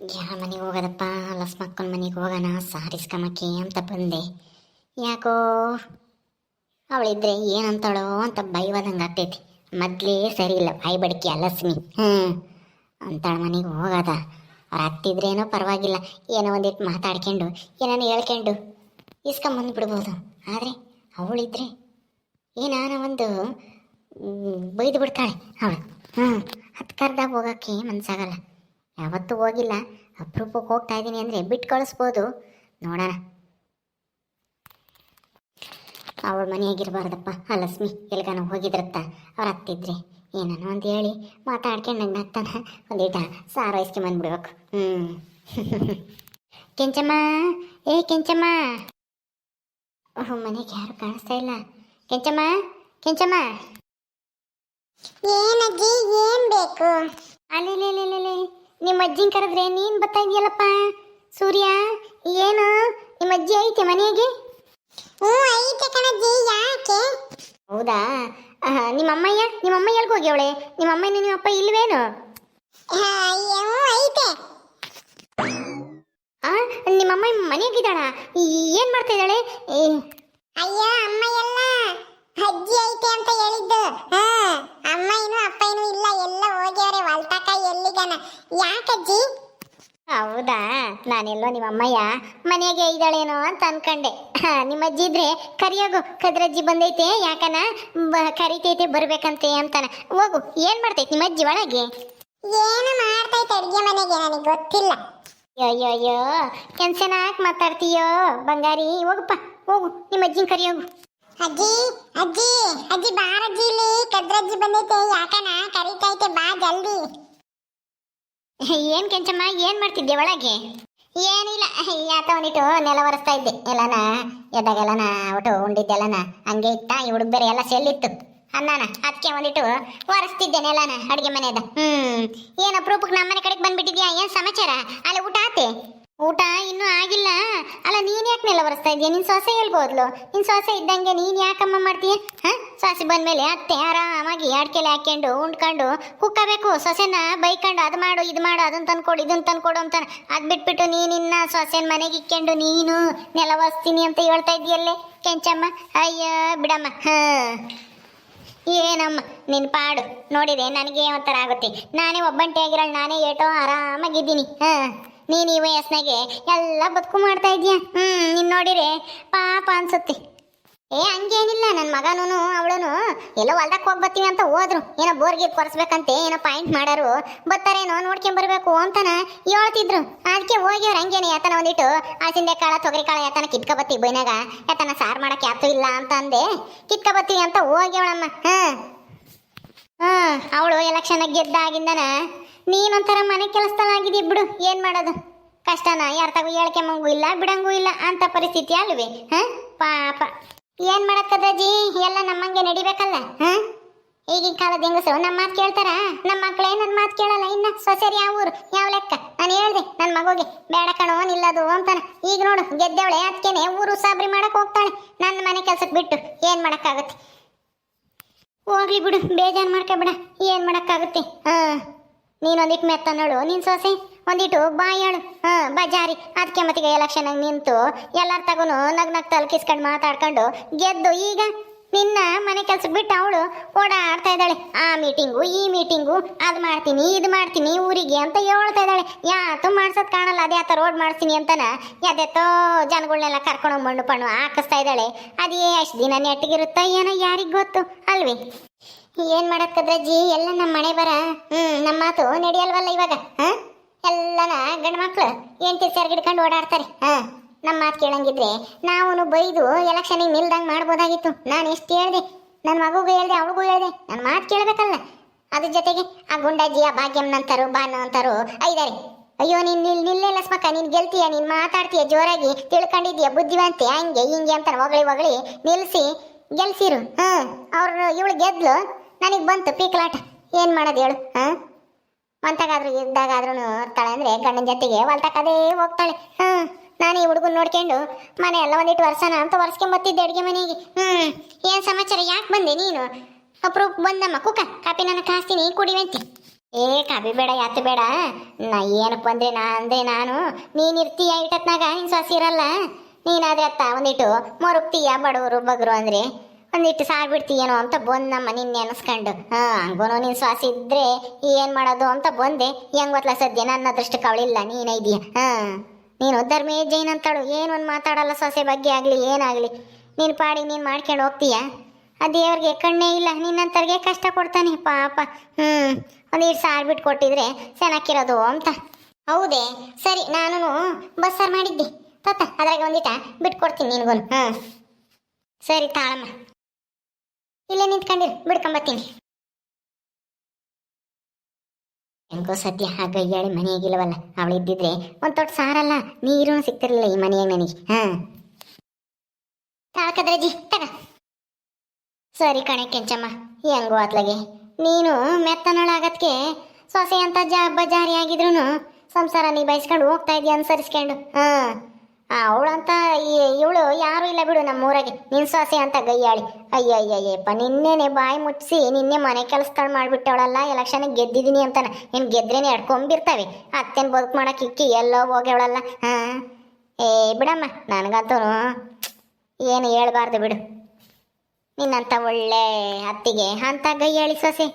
ಯಾರ ಮನೆಗೆ ಹೋಗೋದಪ್ಪ, ಲಸ್ ಮಕ್ಕಳ ಮನೆಗೆ ಹೋಗೋಣ ಸಾರಿಸ್ಕಮಕ್ಕೆ ಅಂತ ಬಂದೆ. ಯಾಕೋ ಅವಳಿದ್ರೆ ಏನಂತಾಳೋ ಅಂತ ಬೈವದಂಗೆ ಆಗ್ತೈತಿ. ಮೊದಲೇ ಸರಿ ಇಲ್ಲ, ಬಾಯಿ ಬಡಿಕೆ ಅಲಸ್ಮಿ. ಅಂತಾಳ ಮನೆಗೆ ಹೋಗೋದ. ಅವ್ರು ಹತ್ತಿದ್ರೇನೋ ಪರವಾಗಿಲ್ಲ, ಏನೋ ಒಂದಿಟ್ಟು ಮಾತಾಡ್ಕೊಂಡು ಏನಾನ ಹೇಳ್ಕೊಂಡು ಇಸ್ಕೊಂಬಂದು ಆದರೆ ಅವಳಿದ್ರೆ ಏನಾನ ಒಂದು ಬೈದು ಬಿಡ್ತಾಳೆ ಅವಳು. ಹತ್ತು ಕರ್ದಾಗ ಹೋಗೋಕ್ಕೆ ಮನಸ್ಸಾಗಲ್ಲ. ಯಾವತ್ತೂ ಹೋಗಿಲ್ಲ, ಅಪರೂಪಕ್ಕೆ ಹೋಗ್ತಾ ಇದ್ದೀನಿ ಅಂದರೆ ಬಿಟ್ಟು ಕಳಿಸ್ಬೋದು. ನೋಡೋಣ. ಅವಳ ಮನೆಯಾಗಿರ್ಬಾರ್ದಪ್ಪ ಲಕ್ಷ್ಮಿ, ಎಲ್ಗಾನ ಹೋಗಿದ್ರತ್ತ ಅವ್ರು ಹತ್ತಿದ್ರೆ ಏನೋ ಅಂತ ಹೇಳಿ ಮಾತಾಡ್ಕೊಂಡು ನಂಗೆ ಆಗ್ತಾನೆ ಒಂದೀಟ ಸಾರು ಬಂದ್ಬಿಡ್ಬೇಕು. ಕೆಂಚಮ್ಮ, ಏ ಕೆಂಚಮ್ಮ. ಮನೆಗೆ ಯಾರು ಕಾಣಿಸ್ತಾ ಇಲ್ಲ. ಕೆಂಚಮ್ಮ, ಕೆಂಚಮ್ಮ. ಏನಜ್ಜಿ, ಏನ್ ಬೇಕು? ಅಲ್ಲೇ ನಿಮ್ಮ ಅಜ್ಜಿನ ಕರೆದ್ರೆ ನೀನು ಬರ್ತಾ ಇದೆಯಲ್ಲಪ್ಪ. ಸೂರ್ಯ, ಏನು ನಿಮ್ಮ ಅಜ್ಜಿ ಐತೆ ಮನೆಗೆ? ಐತೆ ಕಣಜ್ಜಿ, ಯಾಕೆ? ಹೌದಾ? ನಿಮ್ಮಮ್ಮಯ್ಯ ಎಲ್ಗೆ ಹೋಗ್ಯವಳೆ? ನಿಮ್ಮಮ್ಮನ ನಿಮ್ಮಪ್ಪ ಇಲ್ವೇನು? ಐತೆ. ನಿಮ್ಮಮ್ಮ ಮನೆಯಾಗಿದ್ದಾಳ? ಏನು ಮಾಡ್ತಾ ಇದ್ದಾಳೆ? ಅಯ್ಯೋ, ಅಮ್ಮ ಎಲ್ಲ ಅಜ್ಜಿ ಐತೆ ಅಂತ ಹೇಳಿದ್ದು. ಅಮ್ಮ ಏನು ಅಪ್ಪ ಏನು ಇಲ್ಲ, ಎಲ್ಲ ಹೋಗ್ಯವ್ರೆ ಹೊಲ್ತಕ. ಎಲ್ಲಿಗನ? ಯಾಕಜ್ಜಿ? ಹೌದಾ, ನಾನೆಲ್ಲೋ ನಿಮ್ಮಮ್ಮಯ್ಯ ಮನೆಯಾಗೆ ಇದ್ದಾಳೇನೋ ಅಂತ ಅನ್ಕೊಂಡೆ. ನಿಮ್ಮ ಅಜ್ಜಿ ಇದ್ರೆ ಕರಿಯೋಗು, ಕದ್ರಜ್ಜಿ ಬಂದೈತೆ, ಯಾಕನ ಕರಿತೈತೆ ಬರ್ಬೇಕಂತೆ ಅಂತಾನ. ಹೋಗು. ಏನ್ ಮಾಡ್ತೈತೆ ನಿಮ್ಮ ಅಜ್ಜಿ ಒಳಗೆ? ಏನು ಮಾಡ್ತೈತೆ ಅಡ್ಗೆ ಮನೆಗೆ, ನನಗೆ ಗೊತ್ತಿಲ್ಲ. ಅಯ್ಯೋ ಏನ್ ಚೆನ್ನಾಗಿ ಮಾತಾಡ್ತೀಯೋ ಬಂಗಾರಿ. ಹೋಗಪ್ಪ, ಹೋಗು, ನಿಮ್ಮ ಅಜ್ಜಿನ ಕರಿಯೋಗು. ಅಜ್ಜಿ, ಅಜ್ಜಿ, ಅಜ್ಜಿ ಬಾರಜ್ಜಿ, ಇಲ್ಲಿ ಕದ್ರಜ್ಜಿ ಬಂದೈತೆ, ಯಾಕನ ಕರಿತೈತೆ, ಬಾ ಜಲ್ದಿ. ಏನ್ ಕೆಂಚಮ್ಮ, ಏನ್ ಮಾಡ್ತಿದ್ದೆ ಒಳಗೆ? ಏನಿಲ್ಲ, ಯಾತ ಒಂದಿಟ್ಟು ನೆಲ ಒರೆಸ್ತಾ ಇದ್ದೆ. ಎಲ್ಲನ ಎದ್ದಾಗೆಲ್ಲನ ಒಟ್ಟು ಉಂಡಿದ್ದೆಲ್ಲನ ಹಂಗೆ ಇತ್ತ. ಈ ಹುಡುಗ ಬೇರೆ ಎಲ್ಲ ಸೆಲ್ಲಿತ್ತು ಅನ್ನನ, ಅದಕ್ಕೆ ಒಂದಿಟ್ಟು ಒರೆಸ್ತಿದ್ದೆ ನೆಲನ ಅಡುಗೆ ಮನೆಯದ. ಏನು ಅಪರೂಪಕ್ಕೆ ನಮ್ಮ ಮನೆ ಕಡೆಗೆ ಬಂದ್ಬಿಟ್ಟಿದ್ಯಾ? ಏನ್ ಸಮಾಚಾರ? ಅಲ್ಲ ಊಟ ಆತೆ? ಊಟ ಇನ್ನೂ ಆಗಿಲ್ಲ. ಅಲ್ಲ, ನೀನ್ ಯಾಕೆ ನೆಲ ಒರೆಸ್ತಾ ಇದೆಯಾ? ನಿನ್ ಸೊಸೆ ಹೇಳ್ಬೋದ್ಲು. ನಿನ್ ಸೊಸೆ ಇದ್ದಂಗೆ ನೀನ್ ಯಾಕಮ್ಮ ಮಾಡ್ತೀಯ? ಸೊಸೆ ಬಂದ್ಮೇಲೆ ಅತ್ತೆ ಆರಾಮಾಗಿ ಅಡ್ಕೆಲೆ ಹಾಕೊಂಡು ಉಂಡ್ಕೊಂಡು ಕುಕ್ಕಬೇಕು. ಸೊಸೆನ ಬೈಕೊಂಡು ಅದು ಮಾಡು ಇದು ಮಾಡು, ಅದನ್ನ ತಂದ್ಕೊಡು ಇದನ್ನ ತಂದ್ಕೊಡು ಅಂತಾನೆ. ಅದ್ ಬಿಟ್ಬಿಟ್ಟು ನೀನಿನ್ನ ಸೊಸೆನ ಮನೆಗೆ ಇಕ್ಕೊಂಡು ನೀನು ನೆಲ ಒರೆಸ್ತೀನಿ ಅಂತ ಹೇಳ್ತಾ ಇದೆಯಲ್ಲೇ ಕೆಂಚಮ್ಮ. ಅಯ್ಯ ಬಿಡಮ್ಮ. ಏನಮ್ಮ ನಿನ್ ಪಾಡು ನೋಡಿದೆ, ನನಗೆ ಒಂಥರ ಆಗುತ್ತೆ. ನಾನೇ ಒಬ್ಬಂಟಿ ಆಗಿರೋಳು, ನಾನೇ ಏಟೋ ಆರಾಮಾಗಿದ್ದೀನಿ. ನೀನು ಈ ವಯಸ್ಸಿನಾಗೆ ಎಲ್ಲ ಬದುಕು ಮಾಡ್ತಾ ಇದೀಯ. ನೀನು ನೋಡಿರೆ ಪಾಪ ಅನ್ಸುತ್ತೆ. ಹಂಗೇನಿಲ್ಲ, ನನ್ನ ಮಗನೂ ಅವಳನು ಎಲ್ಲೋ ಹೊಲ್ದಕ್ಕೆ ಹೋಗಿ ಬರ್ತೀವಿ ಅಂತ ಹೋದ್ರು. ಏನೋ ಬೋರ್ಗೀರ್ ಕೊರೆಸ್ಬೇಕಂತೆ, ಏನೋ ಪಾಯಿಂಟ್ ಮಾಡಾರು, ಬರ್ತಾರೇನೋ ನೋಡ್ಕೊಂಬರ್ಬೇಕು ಅಂತಾನ ಹೇಳ್ತಿದ್ರು. ಅದಕ್ಕೆ ಹೋಗ್ಯವ್ರು. ಹಂಗೇನೆ ಯಾತನ ಒಂದಿಟ್ಟು ಹಲಸಿಂದೆ ಕಾಳ ತೊಗರಿ ಕಾಳ ಯಾತನ ಕಿತ್ಕೊಬತ್ತೀವಿ ಬೈನಾಗ. ಯಾತನ ಸಾರು ಮಾಡಕ್ಕೆ ಯಾತೂ ಇಲ್ಲ ಅಂತ ಅಂದೆ, ಕಿತ್ಕೊಬತ್ತೀವಿ ಅಂತ ಹೋಗ್ಯವಳಮ್ಮ. ಅವಳು ಎಲೆಕ್ಷನ್ ಗೆದ್ದಾಗಿಂದನ ನೀನೊಂಥರ ಮನೆ ಕೆಲಸದಲ್ಲಾಗಿದ್ದೀ ಬಿಡು. ಏನು ಮಾಡೋದು, ಕಷ್ಟನ ಯಾರ್ತಾಗೂ ಹೇಳ್ಕೊಂಬಂಗೂ ಇಲ್ಲ ಬಿಡಂಗೂ ಇಲ್ಲ ಅಂತ ಪರಿಸ್ಥಿತಿ ಅಲ್ವೇ? ಪಾಪ ಏನು ಮಾಡಕ್ಕದಜ್ಜಿ, ಎಲ್ಲ ನಮ್ಮಂಗೆ ನಡಿಬೇಕಲ್ಲ. ಈಗಿನ ಕಾಲದ ಹೆಂಗಸರು ನಮ್ಮ ಮಾತು ಕೇಳ್ತಾರ? ನಮ್ಮ ಮಕ್ಕಳೇ ನನ್ನ ಮಾತು ಕೇಳಲ್ಲ. ಇನ್ನ ಸೊಸೆರಿ ಯಾವ ಊರು ಯಾವ ಲೆಕ್ಕ? ನಾನು ಹೇಳ್ದೆ ನನ್ನ ಮಗುಗೆ ಬೇಡ ಕಣೋ ನಿಲ್ಲದು ಅಂತಾನೆ. ಈಗ ನೋಡು ಗೆದ್ದವಳೆ, ಅದಕ್ಕೇನೆ ಊರು ಸಾಬ್ರಿ ಮಾಡಕ್ಕೆ ಹೋಗ್ತಾಳೆ ನನ್ನ ಮನೆ ಕೆಲ್ಸಕ್ಕೆ ಬಿಟ್ಟು. ಏನು ಮಾಡೋಕ್ಕಾಗುತ್ತೆ? ಹೋಗ್ಲಿ ಬಿಡು, ಬೇಜಾರು ಮಾಡ್ಕೊಬೇಡ. ಏನು ಮಾಡೋಕ್ಕಾಗುತ್ತೆ? ನೀನೊಂದಿಟ್ಟು ಮೆತ್ತ ನೋಡು, ನಿನ್ನ ಸೊಸೆ ಒಂದಿಟ್ಟು ಬಾಯಾಳು ಬಜಾರಿ. ಅದಕ್ಕೆ ಮತ್ತಿಗೆ ಎಲೆಕ್ಷನಾಗ ನಿಂತು ಎಲ್ಲರ ತಗೂ ನಗ್ ತಲುಕಿಸ್ಕೊಂಡು ಮಾತಾಡ್ಕೊಂಡು ಗೆದ್ದು ಈಗ ನಿನ್ನ ಮನೆ ಕೆಲ್ಸಕ್ಕೆ ಬಿಟ್ಟು ಅವಳು ಓಡಾಡ್ತಾ ಇದ್ದಾಳೆ. ಆ ಮೀಟಿಂಗು ಈ ಮೀಟಿಂಗು, ಅದು ಮಾಡ್ತೀನಿ ಇದು ಮಾಡ್ತೀನಿ ಊರಿಗೆ ಅಂತ ಹೇಳ್ತಾ ಇದ್ದಾಳೆ. ಯಾತೂ ಮಾಡ್ಸೋದು ಕಾಣಲ್ಲ. ಅದ್ಯಾತ ರೋಡ್ ಮಾಡ್ತೀನಿ ಅಂತಾನ ಯಾವ್ದೆತ್ತೋ ಜನಗಳನ್ನೆಲ್ಲ ಕರ್ಕೊಂಡು ಮಣ್ಣು ಪಣ್ಣು ಹಾಕಿಸ್ತಾ ಇದ್ದಾಳೆ. ಅದೇ ಅಷ್ಟು ದಿನ ನೆಟ್ಟಿಗಿರುತ್ತೋ ಏನೋ ಯಾರಿಗೆ ಗೊತ್ತು ಅಲ್ವೇ? ಏನು ಮಾಡಕ್ಕದ್ರಜ್ಜಿ, ಎಲ್ಲ ನಮ್ಮ ಮನೆ ಬರ. ನಮ್ಮ ಮಾತು ನಡೆಯಲ್ವಲ್ಲ ಇವಾಗ. ಎಲ್ಲನ ಗಂಡು ಮಕ್ಳು ಹೆಂಡತಿ ಸೆರಗಿಡ್ಕೊಂಡು ಓಡಾಡ್ತಾರೆ. ನಮ್ಮ ಮಾತು ಕೇಳಂಗಿದ್ರೆ ನಾವು ಬೈದು ಎಲೆಕ್ಷನಿಗೆ ನಿಲ್ದಂಗೆ ಮಾಡ್ಬೋದಾಗಿತ್ತು. ನಾನು ಎಷ್ಟು ಹೇಳಿದೆ, ನನ್ನ ಮಗುಗೂ ಹೇಳಿದೆ, ಅವಳಿಗೂ ಹೇಳಿದೆ. ನನ್ನ ಮಾತು ಕೇಳಬೇಕಲ್ಲ. ಅದ್ರ ಜೊತೆಗೆ ಆ ಗುಂಡಜ್ಜಿ, ಆ ಭಾಗ್ಯಮ್ಮನಂತಾರು ಬಾನು ಅಂತಾರು ಐದಾರೆ. ಅಯ್ಯೋ ನೀನು ನಿಲ್ಲೇ ಲಸ್ಮಕ್ಕ, ನೀನು ಗೆಲ್ತೀಯ, ನೀನು ಮಾತಾಡ್ತೀಯ ಜೋರಾಗಿ, ತಿಳ್ಕೊಂಡಿದ್ದೀಯ, ಬುದ್ಧಿವಂತೆ, ಹಂಗೆ ಹಿಂಗೆ ಅಂತ ಹೊಗಳಿ ನಿಲ್ಲಿಸಿ ಗೆಲ್ಸಿರು. ಅವ್ರು ಇವಳು ಗೆದ್ಲು, ನನಗೆ ಬಂತು ಪೀಕಲಾಟ. ಏನು ಮಾಡೋದು ಹೇಳು? ಮಂತಾಗಾದ್ರೂ ಇದ್ದಾಗಾದ್ರೂ ಇರ್ತಾಳೆ ಅಂದರೆ ಗಂಡನ ಜೊತೆಗೆ ಹೊಲ್ತಕ್ಕದೇ ಹೋಗ್ತಾಳೆ. ನಾನು ಈ ಹುಡುಗನ ನೋಡ್ಕೊಂಡು ಮನೆ ಎಲ್ಲ ಒಂದಿಟ್ಟು ವರ್ಷನ ಅಂತ ಒರೆಸ್ಕೊಂಬತ್ತಿದ್ದೆ ಅಡುಗೆ ಮನೆಗೆ. ಏನು ಸಮಾಚಾರ, ಯಾಕೆ ಬಂದೆ ನೀನು? ಅಪ್ರೂಪ್ ಬಂದಮ್ಮ ಕುಕ್ಕ ಕಾಪಿ ನಾನು ಕಾಸ್ತೀನಿ ಕುಡಿವಂತೆ. ಏ ಕಬಿ ಬೇಡ ಯಾತು ಬೇಡ. ನಾ ಏನಪ್ಪ ಅಂದ್ರೆ ನಾನು ನೀನು ಇರ್ತೀಯ ಇಟ್ಟತ್ನಾಗ ನಿನ್ ಸೊಸಿ ಇರಲ್ಲ. ನೀನಾದ್ರೆ ಅತ್ತ ಒಂದಿಟ್ಟು ಮೊರಗ್ತೀಯ ಬಡವರು ಬಗ್ರು ಅಂದ್ರೆ ಒಂದಿಟ್ಟು ಸಾರ್ ಬಿಡ್ತೀಯೇನೋ ಅಂತ ಬಂದ್ ನಮ್ಮ ನಿನ್ನೆ ಅನ್ಸ್ಕೊಂಡು ಹಂಗೋನು ನಿನ್ ಶ್ವಾಸ ಇದ್ರೆ ಏನ್ ಮಾಡೋದು ಅಂತ ಬಂದೆ. ಹೆಂಗ್ ಗೊತ್ತಲ ಸದ್ಯ ನನ್ನ ಅದೃಷ್ಟ ಕವಳಿಲ್ಲ ನೀನೈದೀಯ. ನೀನು ಧರ್ಮೇ ಜೈನ್ ಅಂತಾಳು ಏನು ಒಂದು ಮಾತಾಡಲ್ಲ ಸೊಸೆ ಬಗ್ಗೆ ಆಗ್ಲಿ ಏನಾಗ್ಲಿ. ನೀನ್ ಪಾಡಿ ನೀನ್ ಮಾಡ್ಕೊಂಡು ಹೋಗ್ತೀಯ. ಆ ದೇವ್ರಿಗೆ ಕಣ್ಣೇ ಇಲ್ಲ, ನಿನ್ನಂತರ್ಗೆ ಕಷ್ಟ ಕೊಡ್ತಾನೆ ಪಾಪ. ಒಂದಿಟ್ಟು ಸಾರ್ ಬಿಟ್ಟು ಕೊಟ್ಟಿದ್ರೆ ಚೆನ್ನಾಗಿರೋದು ಅಂತ. ಹೌದೇ ಸರಿ, ನಾನು ಬಸ್ಸಾರು ಮಾಡಿದ್ದೆ ತತ್ತ ಅದ್ರಾಗ ಒಂದಿಟ ಬಿಟ್ಕೊಡ್ತೀನಿ ನಿನ್ಗೂ. ಸರಿ ತಾಳಮ್ಮ, ಇಲ್ಲೇ ನಿಂತ್ಕೊಂಡಿರು ಬಿಡ್ಕೊಂಬತ್ತೀನಿ. ಹೆಂಗೋ ಸದ್ಯ ಆ ಗಯ್ಯಾಳಿ ಮನೆಯಾಗಿಲ್ಲವಲ್ಲ, ಅವಳಿದ್ದಿದ್ರೆ ಒಂದು ತೊಟ್ಟು ಸಾರಲ್ಲ ನೀರು ಸಿಗ್ತಿರ್ಲಿಲ್ಲ ಈ ಮನೆಯಾಗ ನನಗೆ. ತಾಳ್ಕದ್ರಜ್ಜಿ ತಗ. ಸರಿ ಕಣೆ ಕೆಂಚಮ್ಮ, ಹೆಂಗೋ ಅತ್ಲಗೆ ನೀನು ಮೆತ್ತನೊಳಾಗತ್ಗೆ ಸೊಸೆ ಅಂತ ಬಜಾರಿ ಆಗಿದ್ರು ಸಂಸಾರ ನಿಭಾಯಿಸ್ಕೊಂಡು ಹೋಗ್ತಾ ಇದೀಯ ಅನುಸರಿಸ್ಕೊಂಡು. ಅವಳಂತ ಇವಳು ಯಾರು ಇಲ್ಲ ಬಿಡು ನಮ್ಮೂರಾಗೆ, ನಿನ್ ಸೊಸೆ ಅಂತ ಗಯ್ಯಾಳಿ. ಅಯ್ಯಯ್ಯಯ್ಯಪ್ಪ, ನಿನ್ನೆನೆ ಬಾಯಿ ಮುಚ್ಚಿಸಿ ನಿನ್ನೆ ಮನೆ ಕೆಲಸಗಳು ಮಾಡಿಬಿಟ್ಟವಳಲ್ಲ, ಎಲೆಕ್ಷನ್ ಗೆದ್ದಿದ್ದೀನಿ ಅಂತಾನೆ. ಏನು ಗೆದ್ರೇನೆ ಎಡ್ಕೊಂಬಿರ್ತಾವೆ, ಅತ್ತೇನು ಬದುಕು ಮಾಡಕ್ಕೆ ಇಕ್ಕಿ ಎಲ್ಲೋ ಹೋಗ್ಯವಳಲ್ಲ. ಏ ಬಿಡಮ್ಮ, ನನಗಂತೂ ಏನು ಹೇಳ್ಬಾರ್ದು ಬಿಡು. ನಿನ್ನಂತ ಒಳ್ಳೆ ಅತ್ತಿಗೆ ಅಂತ ಗಯ್ಯಾಳಿ ಸೊಸೆ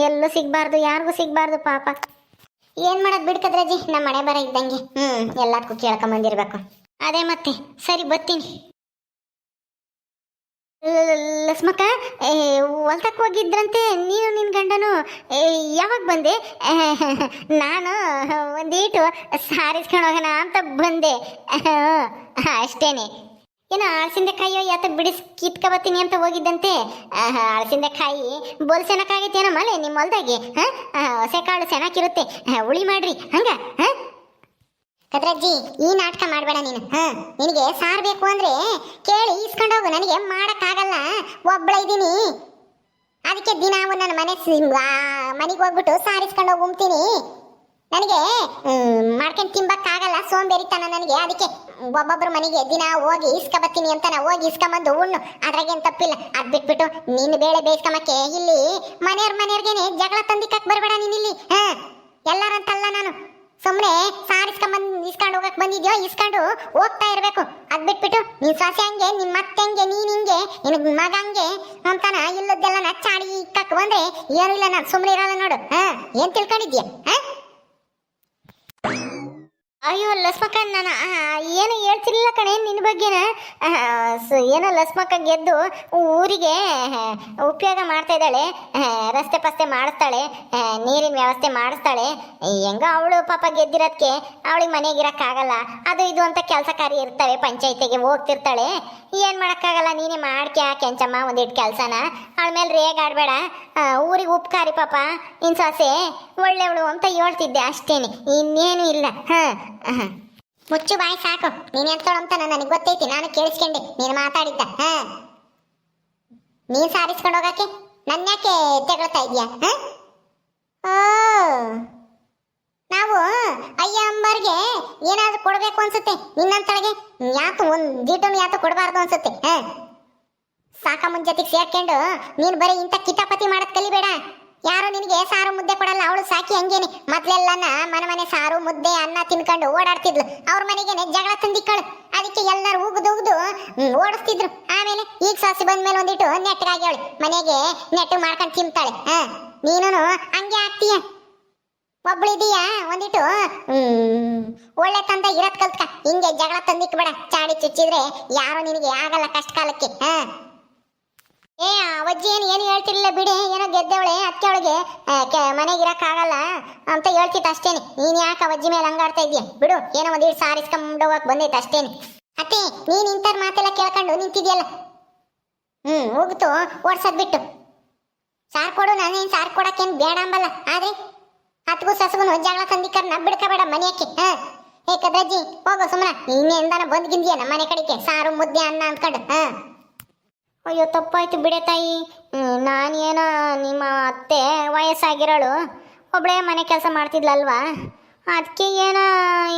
ಎಲ್ಲೂ ಸಿಗ್ಬಾರ್ದು, ಯಾರಿಗೂ ಸಿಗ್ಬಾರ್ದು ಪಾಪ. ಏನ್ ಮಾಡೋದು ಬಿಡ್ಕದ್ರಜ್ಜಿ, ನಮ್ಮ ಮನೆ ಬರ ಇದ್ದಂಗೆ ಎಲ್ಲದಕ್ಕೂ ಕೇಳ್ಕೊಂಬಂದಿರ್ಬೇಕು. ಅದೇ ಮತ್ತೆ ಸರಿ ಬರ್ತೀನಿ. ಲಸ್ಮಕ್ಕ, ಹೊಲ್ತಕ್ಕೆ ಹೋಗಿದ್ರಂತೆ ನೀನು ನಿನ್ನ ಗಂಡನು, ಯಾವಾಗ ಬಂದೆ? ನಾನು ಒಂದೀಟು ಸಾರಿಸ್ಕೊಂಡು ಹೋಗೋಣ ಅಂತ ಬಂದೆ ಅಷ್ಟೇನೆ. ಏನೋ ಅಳಸಿಂದೆಕಾಯಿಯೋ ಯಾತ ಬಿಡಿಸಿ ಕಿತ್ಕೊಬತ್ತೀನಿ ಅಂತ ಹೋಗಿದ್ದಂತೆ. ಅಳಸಿಂದೆಕಾಯಿ ಬೋಲ್ ಚೆನ್ನಾಗೈತೇನೋ ಮಲೆ ನಿಮ್ಮ ಹೊಲ್ದಾಗೆ. ಹೊಸೆ ಕಾಳು ಚೆನ್ನಾಗಿರುತ್ತೆ, ಹುಳಿ ಮಾಡ್ರಿ ಹಂಗ. ಕದ್ರಜ್ಜಿ ಈ ನಾಟಕ ಮಾಡಬೇಡ ನೀನು. ನಿನಗೆ ಸಾರ್ ಬೇಕು ಅಂದ್ರೆ ಕೇಳಿ ಇಸ್ಕೊಂಡೋಗು, ನನಗೆ ಮಾಡಕ್ಕಾಗಲ್ಲ, ಒಬ್ಬಳ ಇದ್ದೀನಿ. ಅದಕ್ಕೆ ದಿನ ನನ್ನ ಮನೆಗೆ ಹೋಗ್ಬಿಟ್ಟು ಸಾರಿಸ್ಕೊಂಡು ಹೋಗಿ ಉಮ್ತೀನಿ. ನನಗೆ ಮಾಡ್ಕೊಂಡು ತಿಂಬಕ್ಕಾಗಲ್ಲ, ಸೋಂಬೇರಿತನ ನನಗೆ. ಅದಕ್ಕೆ ಒಬ್ಬೊಬ್ರು ಮನೆಗೆ ದಿನ ಹೋಗಿ ಇಸ್ಕೊಬತ್ತೀನಿ ಅಂತ ನಾ ಹೋಗಿ ಇಸ್ಕೊಂಬಂದು ಉಣ್ಣು, ಅದ್ರಾಗೇನು ತಪ್ಪಿಲ್ಲ. ಅದ್ ಬಿಟ್ಬಿಟ್ಟು ನಿನ್ನ ಬೇಳೆ ಬೇಯಿಸ್ಕೊಂಬಕ್ಕೆ ಇಲ್ಲಿ ಮನೆಯವ್ರಿಗೇನೆ ಜಗಳ ತಂದಿಕ್ಕಕ್ಕೆ ಬರಬೇಡ ನೀನಿಲ್ಲಿ. ಎಲ್ಲರಂತಲ್ಲ ನಾನು, ಸುಮ್ಮನೆ ಇಸ್ಕೊಂಡು ಹೋಗಕ್ ಬಂದಿದ್ಯೋ ಇಸ್ಕೊಂಡು ಹೋಗ್ತಾ ಇರ್ಬೇಕು. ಅದ್ ಬಿಟ್ಬಿಟ್ಟು ನೀನ್ ಸೊಸೆ ಹಂಗೆ, ನಿಮ್ ಮತ್ತೆ ಹಂಗೆ, ನೀನ್ ಹಿಂಗೆ, ನಿನ್ ಮಗ ಹಂಗೆ ಅಂತಾನ ಇಲ್ಲದ್ದೆಲ್ಲ ನಚ್ಚಾಡಿ ಇಕ್ಕಕ್ ಬಂದ್ರೆ ಏನು ಇಲ್ಲ, ನಾನು ಸುಮ್ಮನೆ ಇರಲ್ಲ ನೋಡು. ಏನ್ ತಿಳ್ಕೊಂಡಿದ್ಯಾ? ಅಯ್ಯೋ ಲಸ್ಮಕ್ಕ, ನಾನು ಏನು ಹೇಳ್ತಿರ್ಲಿಲ್ಲ ಕಣೆ ನಿನ್ನ ಬಗ್ಗೆನ. ಏನೋ ಲಸ್ಮಕ್ಕ ಗೆದ್ದು ಊರಿಗೆ ಉಪಯೋಗ ಮಾಡ್ತಾ ಇದ್ದಾಳೆ, ರಸ್ತೆ ಪಸ್ತೆ ಮಾಡಿಸ್ತಾಳೆ, ನೀರಿನ ವ್ಯವಸ್ಥೆ ಮಾಡಿಸ್ತಾಳೆ. ಹೆಂಗ ಅವಳು ಪಾಪ ಗೆದ್ದಿರೋದಕ್ಕೆ ಅವಳಿಗೆ ಮನೆಗಿರೋಕ್ಕಾಗಲ್ಲ, ಅದು ಇದು ಅಂತ ಕೆಲಸ ಕಾರ್ಯ ಇರ್ತವೆ, ಪಂಚಾಯತಿಗೆ ಹೋಗ್ತಿರ್ತಾಳೆ. ಏನು ಮಾಡೋಕ್ಕಾಗಲ್ಲ, ನೀನೇ ಮಾಡ್ಕ್ಯಾ ಕೆಂಚಮ್ಮ ಒಂದಿಟ್ಟು ಕೆಲಸನ. ಅವಳ ಮೇಲೆ ರೇಗಾಡಬೇಡ, ಊರಿಗೆ ಉಪಕಾರಿ ಪಾಪ ಇನ್ ಸೊಸೆ ಒಳ್ಳೆವಳು ಅಂತ ಹೇಳ್ತಿದ್ದೆ ಅಷ್ಟೇನೆ, ಇನ್ನೇನು ಇಲ್ಲ. ಮುಚ್ಚು ಬಾಯಿ ಸಾಕು, ನೀನ್ ಎಂತೋಳು ಅಂತ ನನಗೆ ಗೊತ್ತೈತಿ, ನಾನು ಕೇಳಿಸ್ಕೊಂಡೆ ನೀನು ಮಾತಾಡಿದ್ದ. ನೀನ್ ಸಾರಿಸ್ಕೊಂಡು ಹೋಗಕ್ಕೆ ನನ್ನ ಯಾಕೆ ತೆಗಳ್ತಾ ಇದೀಯಾ? ನಾವು ಅಯ್ಯ ಅಂಬರ್ಗೆ ಏನಾದ್ರು ಕೊಡ್ಬೇಕು ಅನ್ಸುತ್ತೆ, ನಿನ್ನಂತಳಿಗೆ ಯಾತು ಒಂದ್ ದೀಟನು ಯಾತು ಕೊಡಬಾರ್ದು ಅನ್ಸುತ್ತೆ. ಸಾಕ ಮುಂಜಾತಿಗೆ ಸೇರ್ಕೊಂಡು ನೀನ್ ಬರೀ ಇಂಥ ಕಿತಾಪತಿ ಮಾಡದ್ ಕಲಿಬೇಡ. ಯಾರು ನಿನಗೆ ಸಾರು ಮುದ್ದೆ ಕೊಡಲ್ಲ, ಅವಳು ಸಾಕಿ ಹಂಗೇನೆ. ಮೊದ್ಲೆಲ್ಲನ ಮನೆ ಸಾರು ಮುದ್ದೆ ಅನ್ನ ತಿನ್ಕೊಂಡು ಓಡಾಡ್ತಿದ್ಲು, ಅವ್ರ ಮನೆಗೇನೆ ಜಗಳ ತಂದಿಕ್ಕಳು. ಅದಕ್ಕೆ ಎಲ್ಲರೂ ಉಗ್ದು ಓಡಿಸ್ತಿದ್ರು. ಆಮೇಲೆ ಈಗ ಸಾಸಿ ಬಂದ್ಮೇಲೆ ಒಂದಿಟ್ಟು ನೆಟ್ಟಗಾಗ್ಯವಳು, ಮನೆಗೆ ನೆಟ್ಟು ಮಾಡ್ಕೊಂಡು ತಿಂತಾಳೆ. ನೀನು ಹಂಗೆ ಆಗ್ತೀಯ. ಒಬ್ಳಿದೀಯಾ ಒಂದಿಟ್ಟು ಒಳ್ಳೆ ತಂದ ಇರತ್ ಕಲ್ತ್ಕ, ಹಿಂಗೆ ಜಗಳ ತಂದಿಕ್ಬೇಡ. ಚಾಡಿ ಚುಚ್ಚಿದ್ರೆ ಯಾರು ನಿನಗೆ ಆಗಲ್ಲ ಕಷ್ಟ ಕಾಲಕ್ಕೆ. ಅವಜ್ಜಿ ಏನು ಹೇಳ್ತಿರ್ಲಿಲ್ಲ ಬಿಡಿ, ಏನೋ ಗೆದ್ದವಳೆ ಅದಕ್ಕೆ ಅವಳಿಗೆ ಮನೆಗೆ ಇರಕ್ಕಾಗಲ್ಲ ಅಂತ ಹೇಳ್ತಿತ್ತು ಅಷ್ಟೇನೆ. ನೀನ್ ಯಾಕೆ ಅವಜ್ಜಿ ಮೇಲೆ ಹಂಗಾಡ್ತಾ ಇದೀಯ ಬಿಡು, ಏನೋ ಒಂದಿಟ್ಟು ಸಾರಿಸ್ಕೊಂಡು ಹೋಗಕ್ ಬಂದೈತೆ ಅಷ್ಟೇನೆ. ಅತ್ತೆ ನೀನ್ ಇಂಥರ ಮಾತೆಲ್ಲ ಕೇಳ್ಕೊಂಡು ನಿಂತಿದ್ಯಲ್ಲ, ಹೋಗ್ತು ಓಡ್ಸದ್ ಬಿಟ್ಟು ಸಾರ್ ಕೊಡು. ನಾನೇನ್ ಸಾರ್ ಕೊಡಕ್ಕೇನು ಬೇಡ ಅಂಬಲ್ಲ, ಆದ್ರೆ ಹತ್ಗೂ ಸಸಗುನು ಜಗಳ ತಂದಿಕ್ಕರ್ನ ಬಿಡ್ಕಬೇಡ ಮನೆಯಕ್ಕೆ. ಕದ್ರಜ್ಜಿ ಹೋಗು ಸುಮ್ಮನೆ, ಇನ್ನೆಂದಾನ ಬಂದ್ಗಿಂದಿಯ ನಮ್ಮ ಮನೆ ಕಡೆಗೆ ಸಾರು ಮುದ್ದೆ ಅನ್ನ ಅಂದ್ಕೊಂಡು. ಅಯ್ಯೋ ತಪ್ಪಾಯ್ತು ಬಿಡೆ ತಾಯಿ, ನಾನೇನೋ ನಿಮ್ಮ ಅತ್ತೆ ವಯಸ್ಸಾಗಿರೋಳು ಒಬ್ಬಳೇ ಮನೆ ಕೆಲಸ ಮಾಡ್ತಿದ್ಲಲ್ವಾ, ಅದಕ್ಕೆ ಏನೋ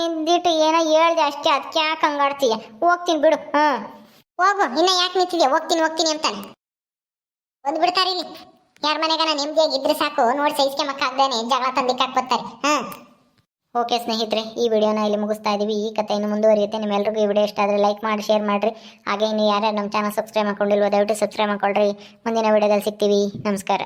ಇದ್ದಿಟ್ಟು ಏನೋ ಹೇಳ್ದೆ ಅಷ್ಟೇ. ಅದಕ್ಕೆ ಯಾಕೆ ಹಂಗಾಡ್ತೀಯ? ಹೋಗ್ತೀನಿ ಬಿಡು. ಹೋಗು, ಇನ್ನ ಯಾಕೆ ನಿಂತಿದ್ಯಾ? ಹೋಗ್ತೀನಿ ಅಂತಾನೆ ಬಂದ್ಬಿಡ್ತಾರೆ ಇಲ್ಲಿ. ಯಾರ ಮನೆಗನ ನೆಮ್ಮದಿಯಾಗಿ ಇದ್ರೆ ಸಾಕು ನೋಡಿ ಸೈಸ್ಕೆ ಮಕ್ಕಾಗ್ದೇನೆ ಜಗಳ ತಂದಿಕ್ಕಾಕ್ ಬರ್ತಾರೆ ಓಕೆ ಸ್ನೇಹಿತರೆ, ಈ ವಿಡಿಯೋನ ಇಲ್ಲಿ ಮುಗಿಸ್ತಾ ಇದೀವಿ. ಈ ಕಥೆ ಇನ್ನು ಮುಂದುವರಿಯುತ್ತೆ. ನಿಮ್ಮೆಲ್ಲರಿಗೂ ಈ ವಿಡಿಯೋ ಇಷ್ಟ ಆದರೆ ಲೈಕ್ ಮಾಡಿ, ಶೇರ್ ಮಾಡಿರಿ. ಹಾಗೆ ಇನ್ನು ಯಾರ್ಯಾರು ನಮ್ಮ ಚಾನಲ್ ಸಬ್ಸ್ಕ್ರೈಬ್ ಮಾಡ್ಕೊಂಡಿಲ್ವೋ ದಯವಿಟ್ಟು ಸಬ್ಸ್ಕ್ರೈಬ್ ಮಾಡ್ಕೊಳ್ರಿ. ಮುಂದಿನ ವಿಡಿಯೋದಲ್ಲಿ ಸಿಗ್ತೀವಿ. ನಮಸ್ಕಾರ.